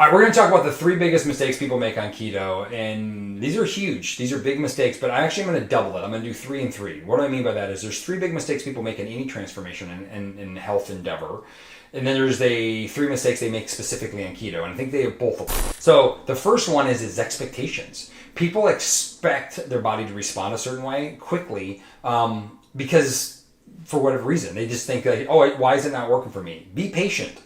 All right, we're going to talk about the 3 biggest mistakes people make on keto, and these are huge. These are big mistakes, but I actually am going to double it. I'm going to do 3 and 3. What do I mean by that is there's 3 big mistakes people make in any transformation and health endeavor, and then there's 3 mistakes they make specifically on keto, and I think they have both of them. So the first one is expectations. People expect their body to respond a certain way quickly because for whatever reason. They just think like, oh, why is it not working for me? Be patient.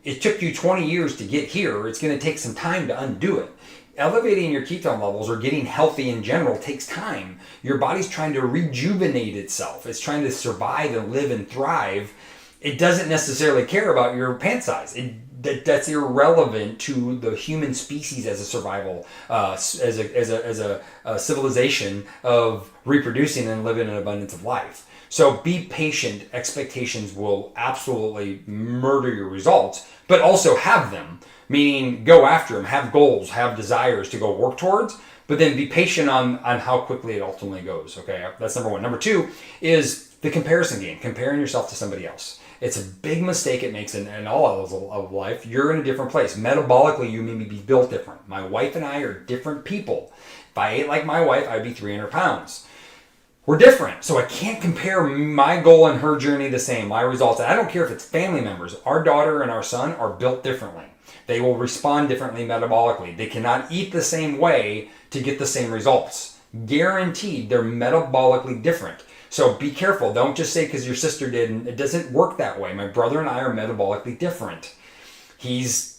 It took you 20 years to get here. It's going to take some time to undo it. Elevating your ketone levels or getting healthy in general takes time. Your body's trying to rejuvenate itself. It's trying to survive and live and thrive. It doesn't necessarily care about your pant size. That's irrelevant to the human species as a survival, as a civilization of reproducing and living an abundance of life. So be patient. Expectations will absolutely murder your results, but also have them, meaning go after them, have goals, have desires to go work towards, but then be patient on how quickly it ultimately goes. Okay, that's number 1. Number 2 is the comparison game, comparing yourself to somebody else. It's a big mistake it makes in all levels of life. You're in a different place. Metabolically, you may be built different. My wife and I are different people. If I ate like my wife, I'd be 300 pounds. We're different, so I can't compare my goal and her journey the same, my results. I don't care if it's family members. Our daughter and our son are built differently. They will respond differently metabolically. They cannot eat the same way to get the same results. Guaranteed, they're metabolically different. So be careful. Don't just say because your sister did, and it doesn't work that way. My brother and I are metabolically different. He's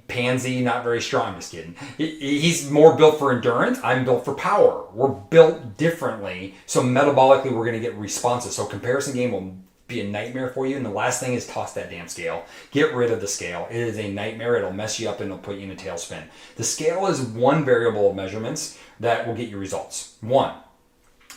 pansy, not very strong. I'm just kidding. He's more built for endurance. I'm built for power. We're built differently. So metabolically, we're going to get responses. So comparison game will be a nightmare for you. And the last thing is toss that damn scale. Get rid of the scale. It is a nightmare. It'll mess you up and it'll put you in a tailspin. The scale is one variable of measurements that will get you results. One.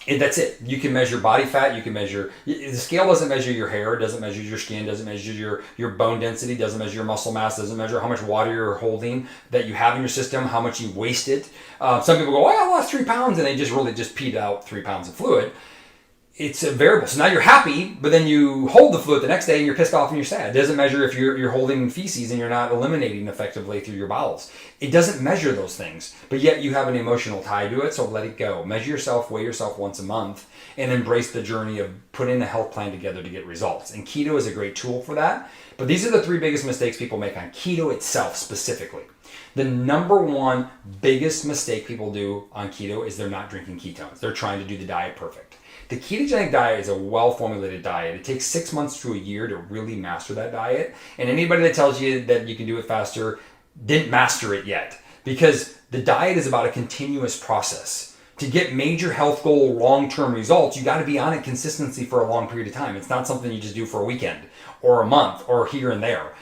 And that's it. You can measure body fat. You can measure. The scale doesn't measure your hair. It doesn't measure your skin. Doesn't measure your bone density. Doesn't measure your muscle mass. Doesn't measure how much water you're holding that you have in your system. How much you wasted. Some people go, "Oh, I lost 3 pounds," and they just peed out 3 pounds of fluid. It's a variable. So now you're happy, but then you hold the fluid the next day and you're pissed off and you're sad. It doesn't measure if you're holding feces and you're not eliminating effectively through your bowels. It doesn't measure those things, but yet you have an emotional tie to it, so let it go. Measure yourself, weigh yourself once a month, and embrace the journey of putting a health plan together to get results. And keto is a great tool for that. But these are the 3 biggest mistakes people make on keto itself specifically. The number 1 biggest mistake people do on keto is they're not drinking ketones. They're trying to do the diet perfect. The ketogenic diet is a well-formulated diet. It takes 6 months to a year to really master that diet. And anybody that tells you that you can do it faster didn't master it yet. Because the diet is about a continuous process. To get major health goal long-term results, you got to be on it consistently for a long period of time. It's not something you just do for a weekend or a month or here and there.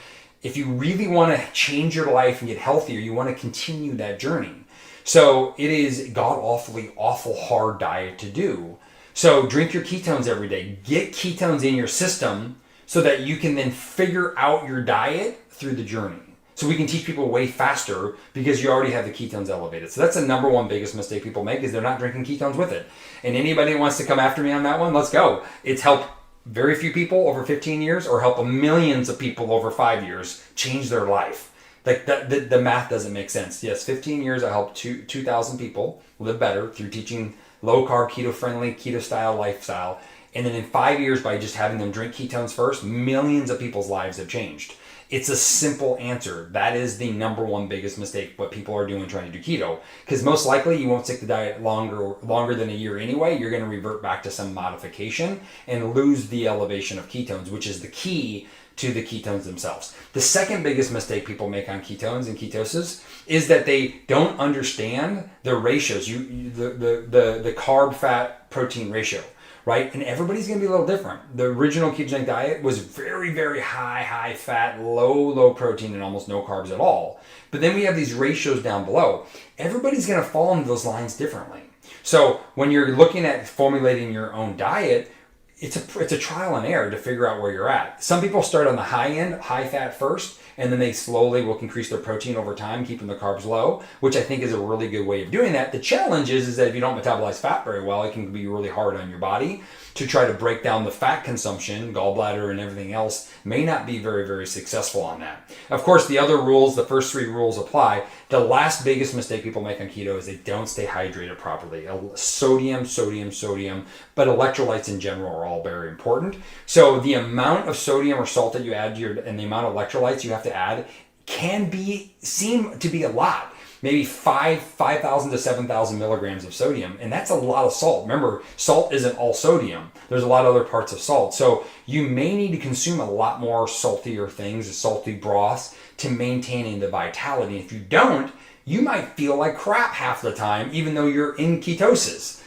If you really want to change your life and get healthier, you want to continue that journey. So it is god-awfully awful hard diet to do. So drink your ketones every day. Get ketones in your system so that you can then figure out your diet through the journey. So we can teach people way faster because you already have the ketones elevated. So that's the number 1 biggest mistake people make is they're not drinking ketones with it. And anybody that wants to come after me on that one, let's go. It's helped very few people over 15 years or help millions of people over 5 years change their life. Like the math doesn't make sense. Yes, 15 years I helped 2,000 people live better through teaching low-carb, keto-friendly, keto-style lifestyle. And then in 5 years, by just having them drink ketones first, millions of people's lives have changed. It's a simple answer. That is the number 1 biggest mistake what people are doing trying to do keto. Because most likely you won't stick the diet longer than a year anyway. You're going to revert back to some modification and lose the elevation of ketones, which is the key to the ketones themselves. The second biggest mistake people make on ketones and ketosis is that they don't understand the ratios, the carb fat protein ratio, right? And everybody's going to be a little different. The original ketogenic diet was very, very high fat, low protein, and almost no carbs at all. But then we have these ratios down below. Everybody's going to fall into those lines differently. So when you're looking at formulating your own diet, it's a trial and error to figure out where you're at. Some people start on the high end, high fat first, and then they slowly will increase their protein over time, keeping the carbs low, which I think is a really good way of doing that. The challenge is that if you don't metabolize fat very well, it can be really hard on your body to try to break down the fat consumption. Gallbladder and everything else may not be very, very successful on that. Of course, the other rules, the first 3 rules apply. The last biggest mistake people make on keto is they don't stay hydrated properly. Sodium, sodium, sodium, but electrolytes in general are all very important. So the amount of sodium or salt that you add to and the amount of electrolytes you have to add can seem to be a lot. Maybe 5,000 to 7,000 milligrams of sodium. And that's a lot of salt. Remember, salt isn't all sodium. There's a lot of other parts of salt. So you may need to consume a lot more saltier things, salty broths, to maintaining the vitality. If you don't, you might feel like crap half the time, even though you're in ketosis.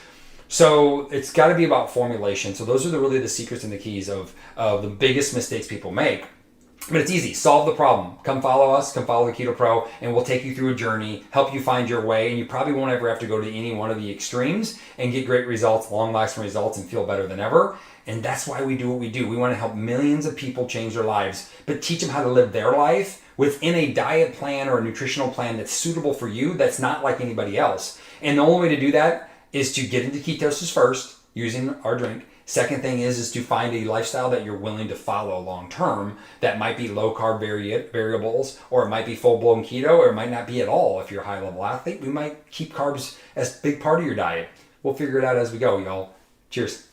So it's got to be about formulation. So those are really the secrets and the keys of the biggest mistakes people make. But it's easy. Solve the problem. Come follow us. Come follow the Keto Pro, and we'll take you through a journey, help you find your way, and you probably won't ever have to go to any one of the extremes and get great results, long-lasting results, and feel better than ever. And that's why we do what we do. We want to help millions of people change their lives, but teach them how to live their life within a diet plan or a nutritional plan that's suitable for you, that's not like anybody else. And the only way to do that is to get into ketosis first, using our drink. Second thing is to find a lifestyle that you're willing to follow long term. That might be low carb variables, or it might be full blown keto, or it might not be at all. If you're a high level athlete, we might keep carbs as a big part of your diet. We'll figure it out as we go, y'all. Cheers.